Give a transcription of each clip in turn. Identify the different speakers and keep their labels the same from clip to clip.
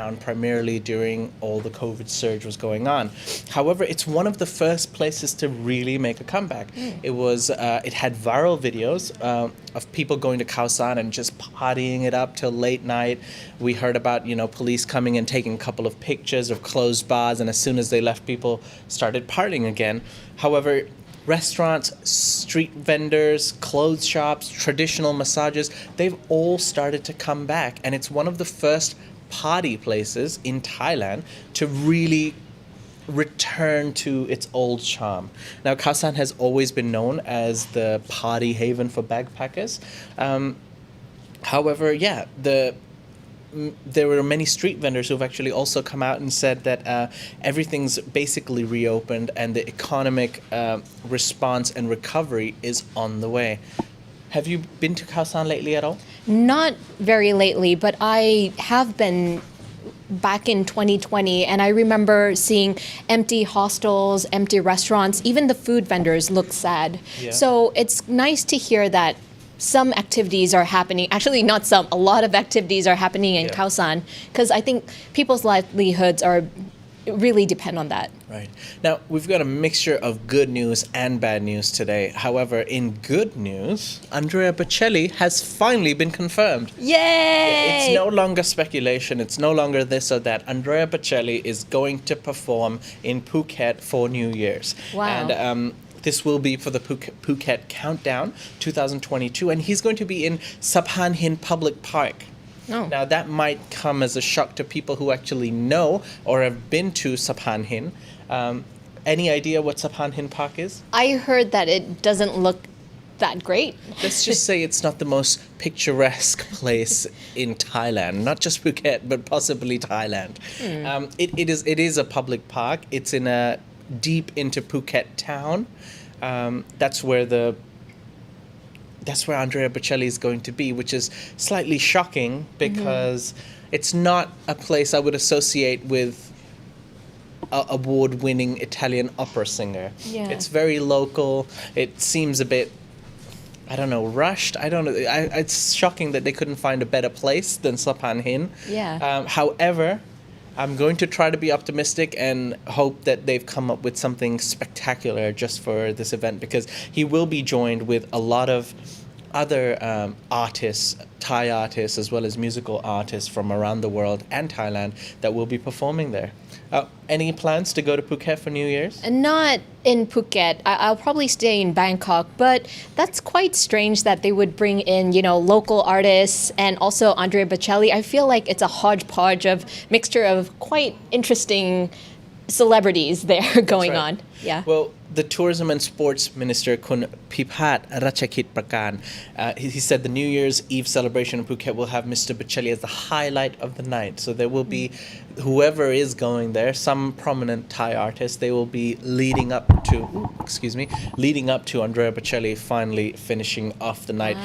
Speaker 1: down primarily during all the COVID surge was going on. However, it's one of the first places to really make a comeback. It had viral videos of people going to Khao San and just partying it up till late night. We heard about, police coming and taking a couple of pictures of closed bars, and as soon as they left, people started partying again. However, restaurants, street vendors, clothes shops, traditional massages, they've all started to come back. And it's one of the first party places in Thailand to really return to its old charm. Now, Khao San has always been known as the party haven for backpackers. However, there were many street vendors who've actually also come out and said that everything's basically reopened and the economic response and recovery is on the way. Have you been to Khao San lately at all?
Speaker 2: Not very lately, but I have been back in 2020, and I remember seeing empty hostels, empty restaurants, even the food vendors looked sad.
Speaker 1: Yeah.
Speaker 2: So it's nice to hear that some activities are happening. Actually, not some. A lot of activities are happening in Khao San, because I think people's livelihoods really depend on that.
Speaker 1: Right. Now, we've got a mixture of good news and bad news today. However, in good news, Andrea Bocelli has finally been confirmed.
Speaker 2: Yay!
Speaker 1: It's no longer speculation. It's no longer this or that. Andrea Bocelli is going to perform in Phuket for New Year's.
Speaker 2: Wow.
Speaker 1: And this will be for the Phuket Countdown 2022, and he's going to be in Sapan Hin Public Park.
Speaker 2: Oh.
Speaker 1: Now, that might come as a shock to people who actually know or have been to Sapan Hin. Any idea what Sapan Hin Park is?
Speaker 2: I heard that it doesn't look that great.
Speaker 1: Let's just say it's not the most picturesque place in Thailand, not just Phuket, but possibly Thailand. It is a public park. It's in a deep into Phuket town. That's where Andrea Bocelli is going to be, which is slightly shocking because it's not a place I would associate with an award-winning Italian opera singer.
Speaker 2: Yeah.
Speaker 1: It's very local. It seems a bit, I don't know, rushed. I don't know. It's shocking that they couldn't find a better place than Sapan Hin.
Speaker 2: Yeah.
Speaker 1: However, I'm going to try to be optimistic and hope that they've come up with something spectacular just for this event, because he will be joined with a lot of other artists, Thai artists, as well as musical artists from around the world and Thailand that will be performing there. Any plans to go to Phuket for New Year's?
Speaker 2: Not in Phuket. I'll probably stay in Bangkok, but that's quite strange that they would bring in, local artists and also Andrea Bocelli. I feel like it's a hodgepodge of mixture of quite interesting celebrities there going
Speaker 1: right.
Speaker 2: on. Yeah.
Speaker 1: Well, the Tourism and Sports Minister, Kun Pipat Ratchakit Prakan, he said the New Year's Eve celebration in Phuket will have Mr. Bocelli as the highlight of the night. So there will be, whoever is going there, some prominent Thai artists, they will be leading up to Andrea Bocelli finally finishing off the night.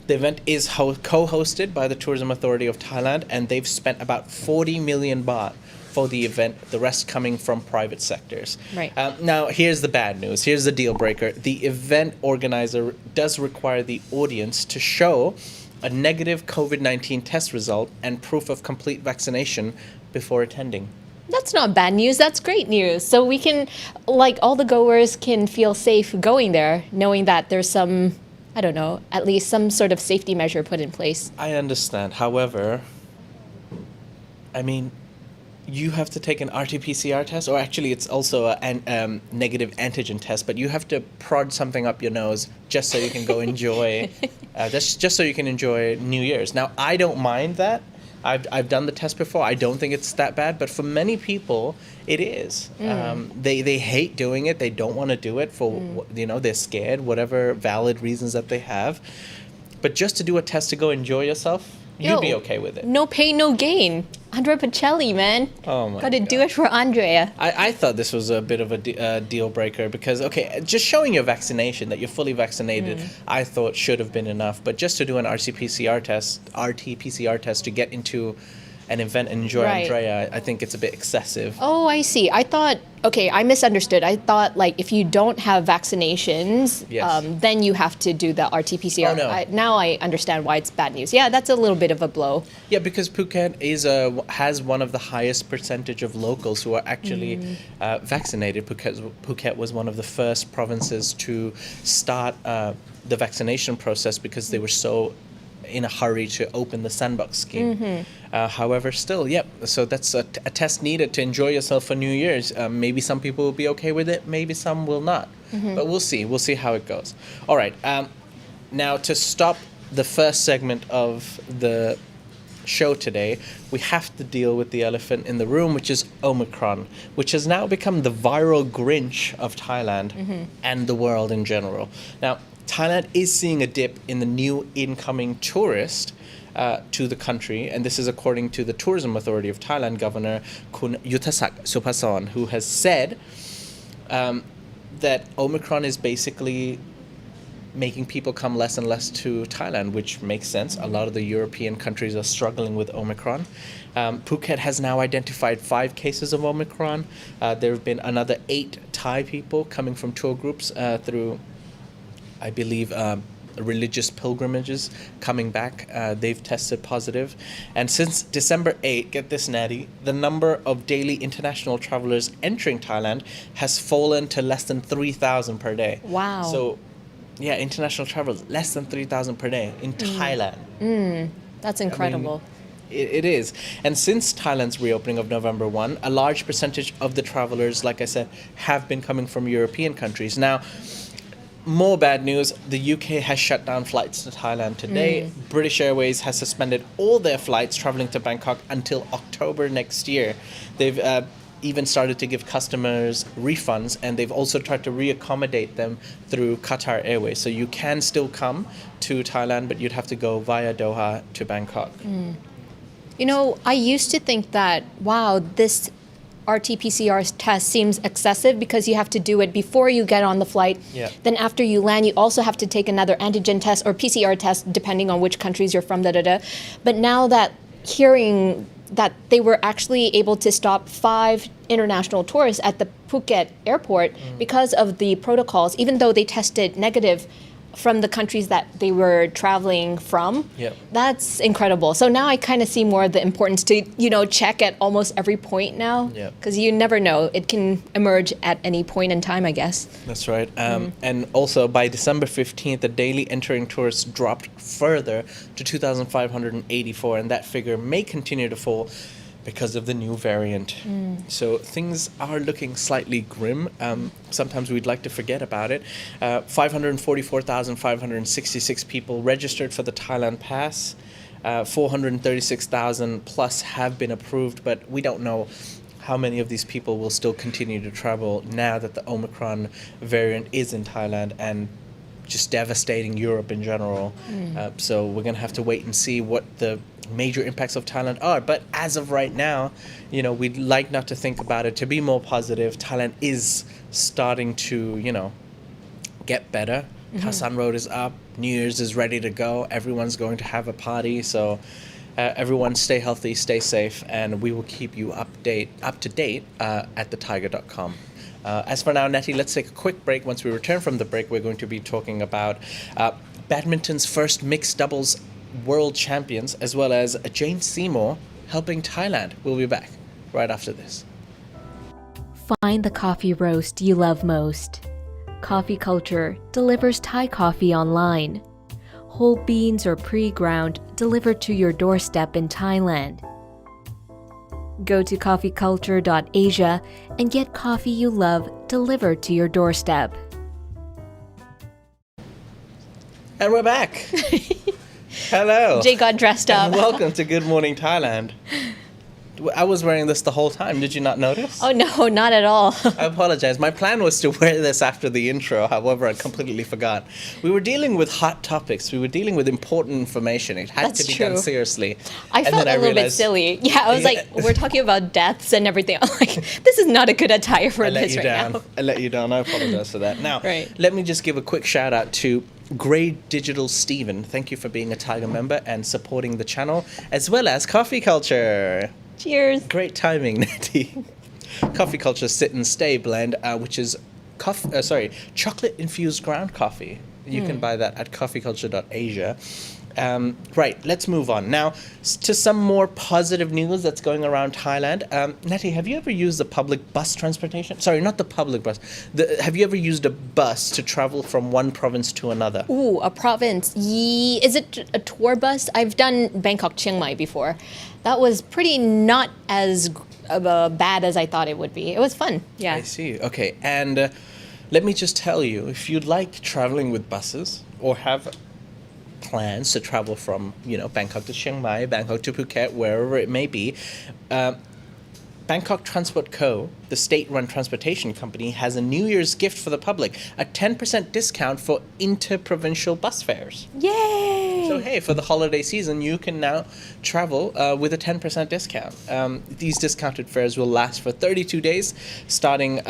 Speaker 1: The event is co-hosted by the Tourism Authority of Thailand, and they've spent about 40 million baht for the event, the rest coming from private sectors.
Speaker 2: Right.
Speaker 1: Now, here's the bad news. Here's the deal breaker. The event organizer does require the audience to show a negative COVID-19 test result and proof of complete vaccination before attending.
Speaker 2: That's not bad news. That's great news. So we can, all the goers can feel safe going there, knowing that there's some, at least some sort of safety measure put in place.
Speaker 1: I understand. However, you have to take an RT-PCR test, or actually it's also a negative antigen test, but you have to prod something up your nose just so you can go enjoy, just so you can enjoy New Year's. Now, I don't mind that. I've done the test before. I don't think it's that bad, but for many people, it is. They hate doing it. They don't want to do it for, they're scared, whatever valid reasons that they have. But just to do a test to go enjoy yourself, you'd be okay with it.
Speaker 2: No pain, no gain. Andrea Bocelli, man.
Speaker 1: Oh my
Speaker 2: Gotta do it for Andrea.
Speaker 1: I thought this was a bit of a deal breaker because, just showing your vaccination, that you're fully vaccinated, I thought should have been enough. But just to do an RT-PCR test to get into an event in Joy
Speaker 2: Right.
Speaker 1: Andrea, I think it's a bit excessive.
Speaker 2: Oh, I see. I thought, okay, I misunderstood. I thought like if you don't have vaccinations,
Speaker 1: Yes.
Speaker 2: then you have to do the RT-PCR.
Speaker 1: Oh, no.
Speaker 2: Now I understand why it's bad news. Yeah, that's a little bit of a blow.
Speaker 1: Yeah, because Phuket has one of the highest percentage of locals who are actually vaccinated. Phuket was one of the first provinces to start the vaccination process because they were so in a hurry to open the sandbox scheme. However, still, yep. So that's a test needed to enjoy yourself for New Year's. Maybe some people will be okay with it. Maybe some will not. But we'll see. We'll see how it goes. All right. Now, to stop the first segment of the show today, we have to deal with the elephant in the room, which is Omicron, which has now become the viral grinch of Thailand and the world in general. Now, Thailand is seeing a dip in the new incoming tourist to the country, and this is according to the Tourism Authority of Thailand Governor Kun Yuttasak Supasorn, who has said that Omicron is basically making people come less and less to Thailand, which makes sense. A lot of the European countries are struggling with Omicron. Phuket has now identified 5 cases of Omicron. There have been another 8 Thai people coming from tour groups through, I believe, religious pilgrimages coming back. They've tested positive. And since December 8, get this, Natty, the number of daily international travelers entering Thailand has fallen to less than 3,000 per day.
Speaker 2: Wow.
Speaker 1: So, yeah, international travelers, less than 3,000 per day in Thailand.
Speaker 2: That's incredible.
Speaker 1: It is. And since Thailand's reopening of November 1, a large percentage of the travelers, like I said, have been coming from European countries. Now, more bad news, the UK has shut down flights to Thailand today. British Airways has suspended all their flights traveling to Bangkok until October next year. They've even started to give customers refunds, and they've also tried to reaccommodate them through Qatar Airways. So you can still come to Thailand, but you'd have to go via Doha to Bangkok.
Speaker 2: You know, I used to think that, wow, this RT-PCR test seems excessive because you have to do it before you get on the flight.
Speaker 1: Yeah.
Speaker 2: Then after you land, you also have to take another antigen test or PCR test, depending on which countries you're from, But now that hearing that they were actually able to stop 5 international tourists at the Phuket airport because of the protocols, even though they tested negative from the countries that they were traveling from.
Speaker 1: Yep.
Speaker 2: That's incredible. So now I kind of see more of the importance to, check at almost every point now.
Speaker 1: Yep.
Speaker 2: Because you never know. It can emerge at any point in time, I guess.
Speaker 1: That's right. And also by December 15th, the daily entering tourists dropped further to 2,584, and that figure may continue to fall because of the new variant. So things are looking slightly grim. Sometimes we'd like to forget about it. 544,566 people registered for the Thailand Pass. 436,000 plus have been approved, but we don't know how many of these people will still continue to travel now that the Omicron variant is in Thailand and just devastating Europe in general. So we're going to have to wait and see what the major impacts of Thailand are. But as of right now, we'd like not to think about it, to be more positive. Thailand is starting to, get better. Khao San Road is up. New Year's is ready to go. Everyone's going to have a party. So everyone stay healthy, stay safe, and we will keep you up to date at thethaiger.com. As for now, Nettie, let's take a quick break. Once we return from the break, we're going to be talking about badminton's first mixed doubles world champions, as well as Jane Seymour helping Thailand. We'll be back right after this.
Speaker 3: Find the coffee roast you love most. Coffee Culture delivers Thai coffee online. Whole beans or pre-ground delivered to your doorstep in Thailand. Go to coffeeculture.asia and get coffee you love delivered to your doorstep.
Speaker 1: And we're back. Hello.
Speaker 2: Jay got dressed up.
Speaker 1: And welcome to Good Morning Thailand. I was wearing this the whole time. Did you not notice?
Speaker 2: Oh no, not at all.
Speaker 1: I apologize. My plan was to wear this after the intro. However, I completely forgot. We were dealing with hot topics. We were dealing with important information. It had
Speaker 2: That's
Speaker 1: to be
Speaker 2: true.
Speaker 1: done seriously.
Speaker 2: I felt a little bit silly. Yeah, I was like, we're talking about deaths and everything. I'm like, this is not a good attire for this right now.
Speaker 1: I let you down. I apologize for that. Now,
Speaker 2: Right.
Speaker 1: let me just give a quick shout out to Grey Digital Steven. Thank you for being a Thaiger member and supporting the channel, as well as Coffee Culture.
Speaker 2: Cheers.
Speaker 1: Great timing, Nettie. Coffee Culture Sit and Stay blend, which is chocolate infused ground coffee. You can buy that at coffeeculture.asia. Right, let's move on. Now, to some more positive news that's going around Thailand. Nettie, have you ever used the public bus transportation? Sorry, not the public bus. Have you ever used a bus to travel from one province to another?
Speaker 2: Ooh, a province. Is it a tour bus? I've done Bangkok, Chiang Mai before. That was pretty not as bad as I thought it would be. It was fun. Yeah.
Speaker 1: I see. Okay, and let me just tell you, if you'd like traveling with buses or have plans to travel from, Bangkok to Chiang Mai, Bangkok to Phuket, wherever it may be, Bangkok Transport Co., the state-run transportation company, has a New Year's gift for the public, a 10% discount for inter-provincial bus fares.
Speaker 2: Yay!
Speaker 1: So hey, for the holiday season, you can now travel with a 10% discount. These discounted fares will last for 32 days, starting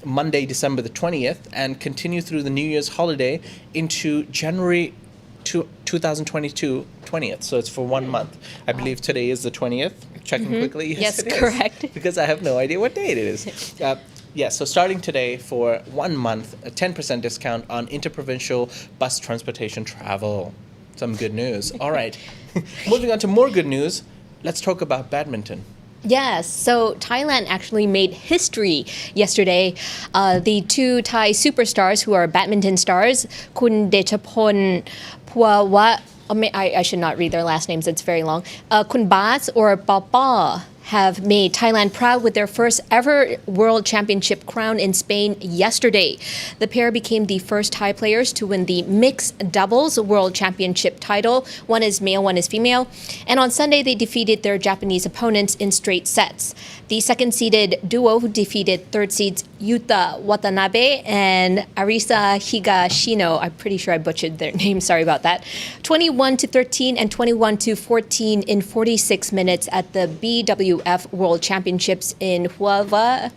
Speaker 1: Monday, December the 20th, and continue through the New Year's holiday into January 2022 20th. So it's for 1 month. I believe today is the 20th. Checking quickly.
Speaker 2: Yes,
Speaker 1: it is,
Speaker 2: correct.
Speaker 1: because I have no idea what date it is. So starting today for 1 month, a 10% discount on interprovincial bus transportation travel. Some good news. All right. Moving on to more good news, let's talk about badminton.
Speaker 2: Yes, so Thailand actually made history yesterday. The two Thai superstars who are badminton stars, Kun Dechapon Puawa, I should not read their last names, it's very long, Kun Bas or Papa, have made Thailand proud with their first ever World Championship crown in Spain yesterday. The pair became the first Thai players to win the mixed doubles World Championship title. One is male, one is female. And on Sunday, they defeated their Japanese opponents in straight sets. The second-seeded duo who defeated third seeds Yuta Watanabe and Arisa Higashino, I'm pretty sure I butchered their name, sorry about that, 21-13 and 21-14 in 46 minutes at the BWF World Championships in Huelva,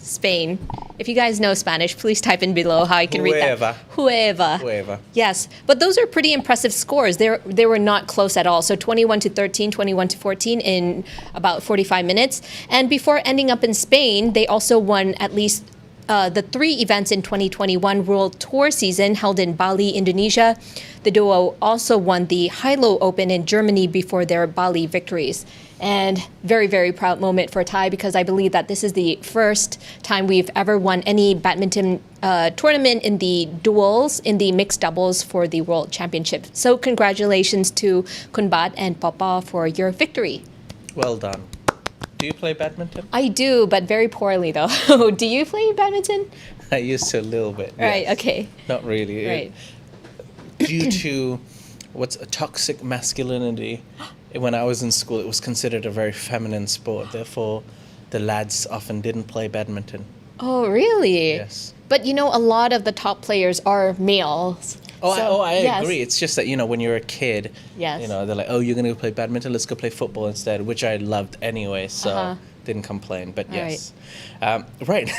Speaker 2: Spain. If you guys know Spanish, please type in below how I can read that. Huelva. Yes, but those are pretty impressive scores. They were not close at all. So 21-13, 21-14 in about 45 minutes. And before ending up in Spain, they also won at least the 3 events in 2021 World Tour season held in Bali, Indonesia. The duo also won the Hilo Open in Germany before their Bali victories. And very, very proud moment for Thai because I believe that this is the first time we've ever won any badminton tournament in the duels, in the mixed doubles for the World Championship. So congratulations to Kunbat and Papa for your victory.
Speaker 1: Well done. Do you play badminton?
Speaker 2: I do, but very poorly though. Do you play badminton?
Speaker 1: I used to a little bit.
Speaker 2: Right,
Speaker 1: yes.
Speaker 2: okay.
Speaker 1: Not really.
Speaker 2: Right.
Speaker 1: Due to what's a toxic masculinity, when I was in school, it was considered a very feminine sport. Therefore, the lads often didn't play badminton.
Speaker 2: Oh, really?
Speaker 1: Yes.
Speaker 2: But a lot of the top players are males.
Speaker 1: I
Speaker 2: yes.
Speaker 1: agree. It's just that, when you're a kid,
Speaker 2: Yes.
Speaker 1: they're like, oh, you're going to go play badminton? Let's go play football instead, which I loved anyway, so didn't complain. But yes. Right.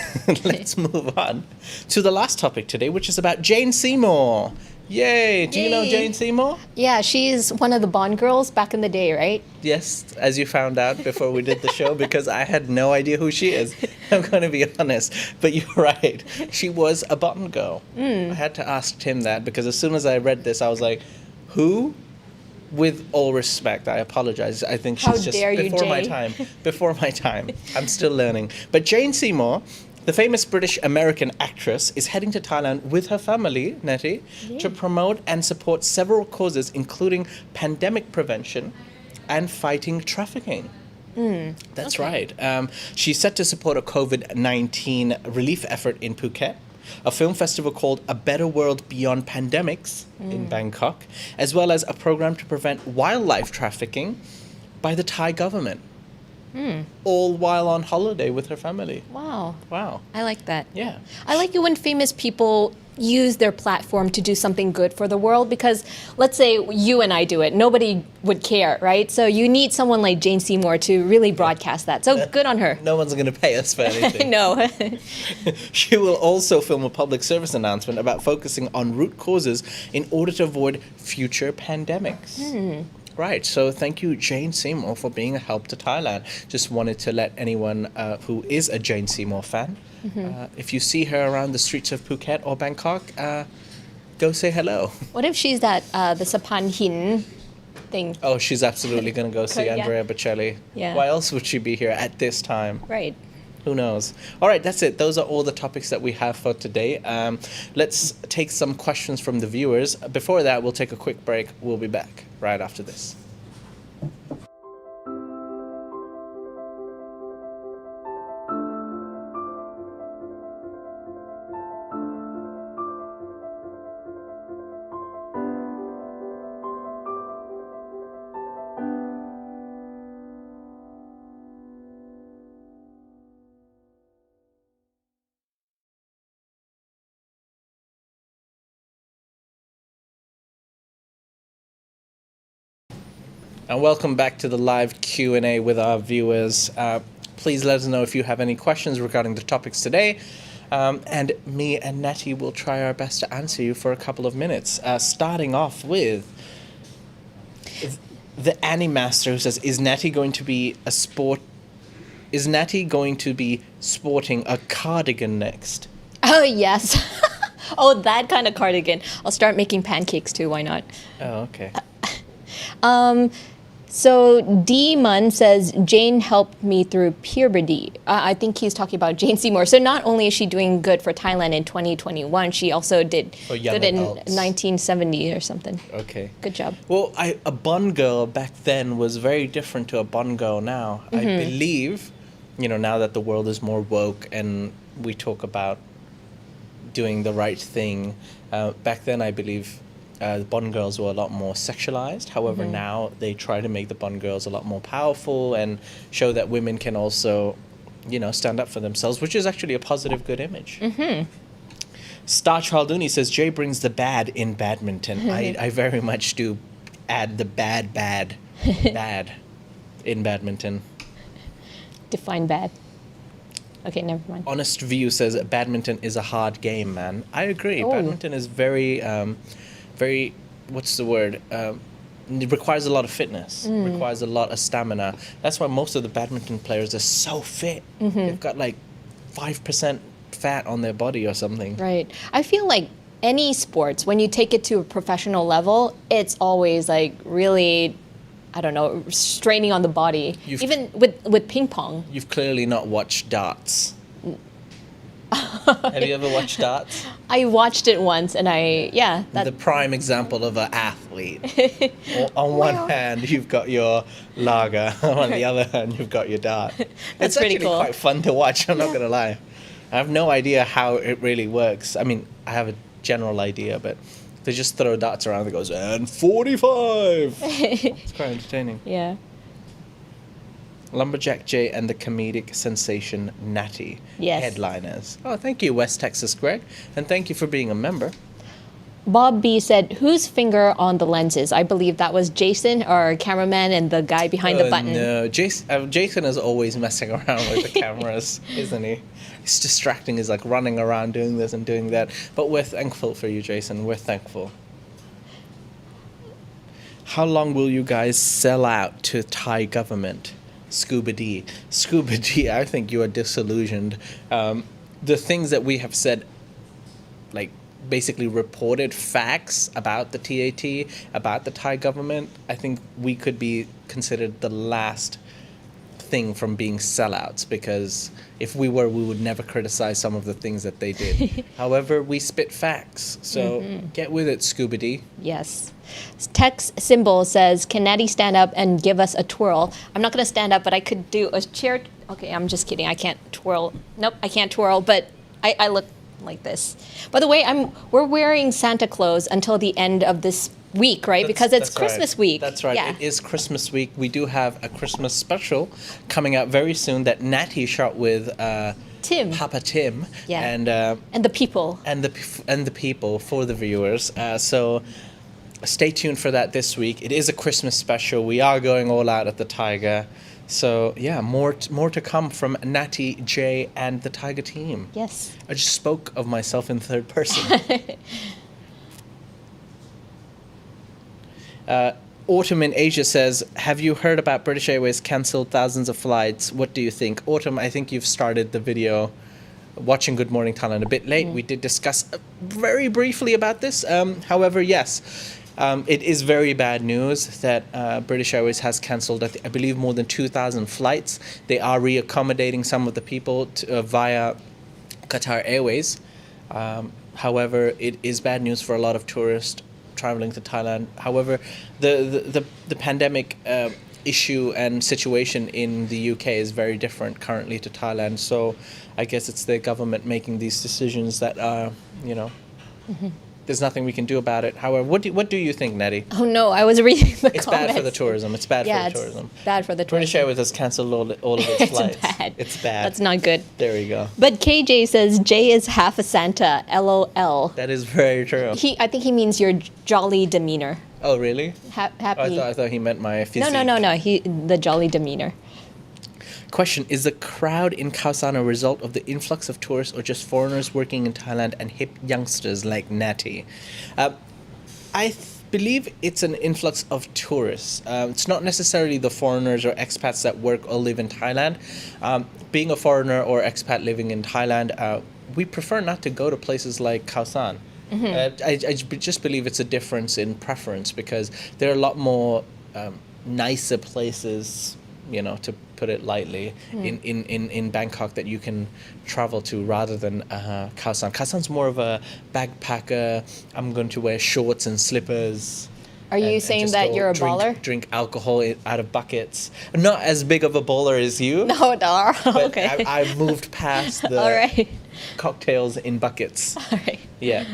Speaker 1: Let's move on to the last topic today, which is about Jane Seymour. Yay! Do you know Jane Seymour?
Speaker 2: Yeah, she's one of the Bond girls back in the day, right?
Speaker 1: Yes, as you found out before we did the show, because I had no idea who she is. I'm going to be honest. But you're right. She was a Bond girl. I had to ask Tim that because as soon as I read this, I was like, who? With all respect, I apologize. I think she's just before my time. Before my time. I'm still learning. But Jane Seymour, the famous British-American actress, is heading to Thailand with her family, Nettie, to promote and support several causes, including pandemic prevention and fighting trafficking. That's right. She's set to support a COVID-19 relief effort in Phuket, a film festival called A Better World Beyond Pandemics in Bangkok, as well as a program to prevent wildlife trafficking by the Thai government. all while on holiday with her family.
Speaker 2: Wow.
Speaker 1: Wow.
Speaker 2: I like that.
Speaker 1: Yeah.
Speaker 2: I like it when famous people use their platform to do something good for the world, because let's say you and I do it, nobody would care, right? So you need someone like Jane Seymour to really broadcast that. So good on her.
Speaker 1: No one's going to pay us for anything.
Speaker 2: No.
Speaker 1: She will also film a public service announcement about focusing on root causes in order to avoid future pandemics. Right, so thank you, Jane Seymour, for being a help to Thailand. Just wanted to let anyone who is a Jane Seymour fan, if you see her around the streets of Phuket or Bangkok, go say hello.
Speaker 2: What if she's that, the Sapan Hin thing?
Speaker 1: Oh, she's absolutely going to go see
Speaker 2: Yeah.
Speaker 1: Andrea Bocelli.
Speaker 2: Yeah.
Speaker 1: Why else would she be here at this time?
Speaker 2: Right.
Speaker 1: Who knows? All right, that's it. Those are all the topics that we have for today. Let's take some questions from the viewers. Before that, we'll take a quick break. We'll be back right after this. And welcome back to the live Q&A with our viewers. Please let us know if you have any questions regarding the topics today. And me and Natty will try our best to answer you for a couple of minutes. Starting off with the Animaster, who says, Is Natty going to be sporting a cardigan next?
Speaker 2: Oh, yes. Oh, that kind of cardigan. I'll start making pancakes too. Why not?
Speaker 1: Oh, okay.
Speaker 2: So D Mun says, Jane helped me through puberty. I think he's talking about Jane Seymour. So not only is she doing good for Thailand in 2021, she also did
Speaker 1: For young
Speaker 2: good in
Speaker 1: adults.
Speaker 2: 1970 or something.
Speaker 1: Okay.
Speaker 2: Good job.
Speaker 1: Well, a Bond girl back then was very different to a Bond girl now. I believe, now that the world is more woke and we talk about doing the right thing, back then I believe the Bond girls were a lot more sexualized. However, now they try to make the Bond girls a lot more powerful and show that women can also, stand up for themselves, which is actually a positive, good image. Star Chalduni says, Jay brings the bad in badminton. I very much do add the bad in badminton.
Speaker 2: Define bad. Okay, never mind.
Speaker 1: Honest View says, badminton is a hard game, man. I agree.
Speaker 2: Oh.
Speaker 1: Badminton is very, what's the word? It requires a lot of fitness. Requires a lot of stamina. That's why most of the badminton players are so fit. They've got like 5% fat on their body or something.
Speaker 2: Right. I feel like any sports, when you take it to a professional level, it's always like really, I don't know, straining on the body. Even with ping pong.
Speaker 1: You've clearly not watched darts. Have you ever watched darts?
Speaker 2: I watched it once and
Speaker 1: The prime example of an athlete. On one hand, you've got your lager. On the other hand, you've got your dart. It's
Speaker 2: pretty
Speaker 1: actually
Speaker 2: cool.
Speaker 1: quite fun to watch, I'm not going to lie. I have no idea how it really works. I mean, I have a general idea, but they just throw darts around and it goes, and 45! It's quite entertaining.
Speaker 2: Yeah.
Speaker 1: Lumberjack J and the comedic sensation Natty.
Speaker 2: Yes.
Speaker 1: Headliners. Oh, thank you, West Texas Greg. And thank you for being a member.
Speaker 2: Bob B said, whose finger on the lenses? I believe that was Jason, our cameraman, and the guy behind the button.
Speaker 1: No, Jason is always messing around with the cameras, isn't he? He's distracting. He's like running around doing this and doing that. But we're thankful for you, Jason. We're thankful. How long will you guys sell out to Thai government? Scuba D, I think you are disillusioned. The things that we have said, like basically reported facts about the TAT, about the Thai government, I think we could be considered the last thing from being sellouts, because if we were, we would never criticize some of the things that they did. However, we spit facts. So get with it, Scuba D.
Speaker 2: Yes. Text symbol says, can Natty stand up and give us a twirl? I'm not going to stand up, but I could do a chair. Okay, I'm just kidding. I can't twirl. Nope, I can't twirl, but I look like this. By the way, we're wearing Santa Claus until the end of this week, right? Because it's
Speaker 1: That's
Speaker 2: Christmas
Speaker 1: right.
Speaker 2: week.
Speaker 1: That's right.
Speaker 2: Yeah.
Speaker 1: It is Christmas week. We do have a Christmas special coming out very soon that Natty shot with
Speaker 2: Tim.
Speaker 1: Papa Tim.
Speaker 2: Yeah.
Speaker 1: And
Speaker 2: the people.
Speaker 1: and the people for the viewers. So stay tuned for that this week. It is a Christmas special. We are going all out at the Thaiger. So yeah, more to come from Natty, Jay, and the Thaiger team.
Speaker 2: Yes.
Speaker 1: I just spoke of myself in third person. Autumn in Asia says, have you heard about British Airways cancelled thousands of flights? What do you think? Autumn, I think you've started the video watching Good Morning Thailand a bit late. We did discuss very briefly about this. However, yes, it is very bad news that British Airways has cancelled, I believe, more than 2,000 flights. They are reaccommodating some of the people via Qatar Airways. However, it is bad news for a lot of tourists traveling to Thailand. However, the pandemic issue and situation in the UK is very different currently to Thailand. So I guess it's the government making these decisions that are, there's nothing we can do about it. However, what do you think, Nettie?
Speaker 2: Oh no, I was reading the
Speaker 1: It's
Speaker 2: comments.
Speaker 1: bad for the tourism. It's bad for the tourism.
Speaker 2: Bad for the
Speaker 1: British
Speaker 2: tourism.
Speaker 1: Airways has cancelled all of its
Speaker 2: It's
Speaker 1: flights.
Speaker 2: bad.
Speaker 1: It's bad.
Speaker 2: That's not good.
Speaker 1: There we go.
Speaker 2: But KJ says Jay is half a Santa. LOL.
Speaker 1: That is very true.
Speaker 2: I think he means your jolly demeanor.
Speaker 1: Oh, really?
Speaker 2: Happy.
Speaker 1: I thought he meant my physique.
Speaker 2: No. The jolly demeanor.
Speaker 1: Question, is the crowd in Khao San a result of the influx of tourists or just foreigners working in Thailand and hip youngsters like Natty? I believe it's an influx of tourists. It's not necessarily the foreigners or expats that work or live in Thailand. Being a foreigner or expat living in Thailand, we prefer not to go to places like Khao San. I just believe it's a difference in preference because there are a lot more nicer places, to put it lightly, in Bangkok that you can travel to rather than Khao San. Khao San's more of a backpacker. I'm going to wear shorts and slippers.
Speaker 2: Are you saying that you're a baller?
Speaker 1: Drink alcohol out of buckets. Not as big of a baller as you.
Speaker 2: No.
Speaker 1: But
Speaker 2: Okay.
Speaker 1: I've moved past the
Speaker 2: All right.
Speaker 1: cocktails in buckets.
Speaker 2: All right.
Speaker 1: Yeah.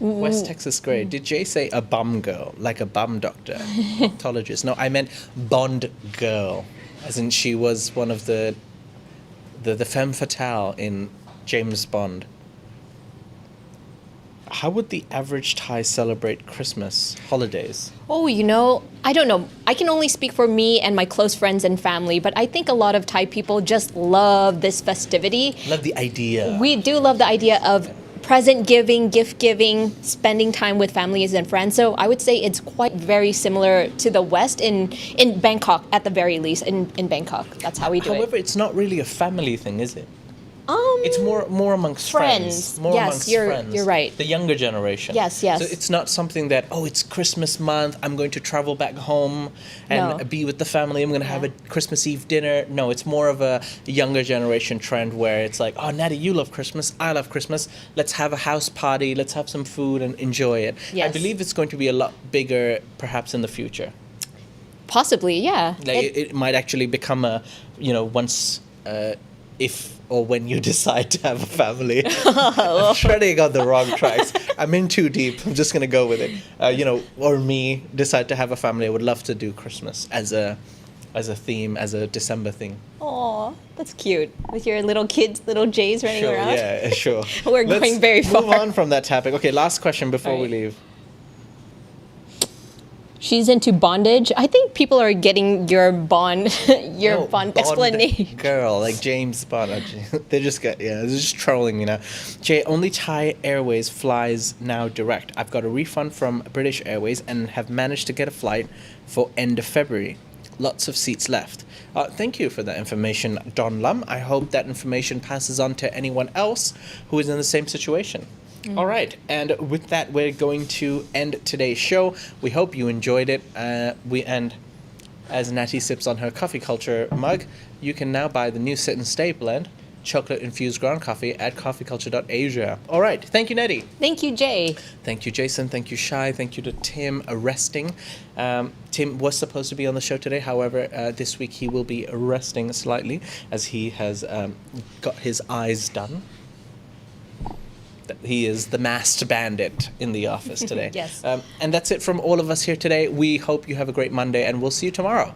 Speaker 1: West Texas grade. Did Jay say a bum girl, like a bum doctor, proctologist? No, I meant Bond girl, as in she was one of the femme fatale in James Bond. How would the average Thai celebrate Christmas holidays?
Speaker 2: Oh, I don't know. I can only speak for me and my close friends and family, but I think a lot of Thai people just love this festivity.
Speaker 1: Love the idea.
Speaker 2: We do love the idea of present giving, gift giving, spending time with families and friends. So I would say it's quite very similar to the West in Bangkok, at the very least, in Bangkok. That's how we do
Speaker 1: However, it's not really a family thing, is it?
Speaker 2: it.
Speaker 1: It's more amongst friends. More
Speaker 2: Yes,
Speaker 1: amongst
Speaker 2: you're-
Speaker 1: friends.
Speaker 2: you're right.
Speaker 1: The younger generation.
Speaker 2: Yes.
Speaker 1: So it's not something that, it's Christmas month, I'm going to travel back home and
Speaker 2: No.
Speaker 1: be with the family, I'm going to have a Christmas Eve dinner. No, it's more of a younger generation trend where it's like, oh, Natty, you love Christmas, I love Christmas, let's have a house party, let's have some food and enjoy it.
Speaker 2: Yes.
Speaker 1: I believe it's going to be a lot bigger perhaps in the future.
Speaker 2: Possibly, yeah.
Speaker 1: Like it might actually become a, once, if or when you decide to have a family. I'm treading on the wrong tracks. I'm in too deep. I'm just going to go with it. Or me decide to have a family. I would love to do Christmas as a theme, as a December thing.
Speaker 2: Aw, that's cute. With your little kids, little Jays running
Speaker 1: Sure,
Speaker 2: around.
Speaker 1: yeah, sure.
Speaker 2: We're going very far.
Speaker 1: Move on from that topic. Okay, last question before we
Speaker 2: Alright.
Speaker 1: leave.
Speaker 2: She's into bondage. I think people are getting your bond
Speaker 1: No,
Speaker 2: bond explanation.
Speaker 1: Girl, like James Bond. They're just trolling me now. Jay, only Thai Airways flies now direct. I've got a refund from British Airways and have managed to get a flight for end of February. Lots of seats left. Thank you for that information, Don Lum. I hope that information passes on to anyone else who is in the same situation. All right, and with that, we're going to end today's show. We hope you enjoyed it. And as Natty sips on her coffee culture mug, you can now buy the new Sit and Stay blend chocolate-infused ground coffee at coffeeculture.asia. All right. Thank you, Nettie.
Speaker 2: Thank you, Jay.
Speaker 1: Thank you, Jason. Thank you, Shai. Thank you to Tim resting. Tim was supposed to be on the show today. However, this week he will be resting slightly as he has got his eyes done. He is the masked bandit in the office today.
Speaker 2: Yes.
Speaker 1: And that's it from all of us here today. We hope you have a great Monday, and we'll see you tomorrow.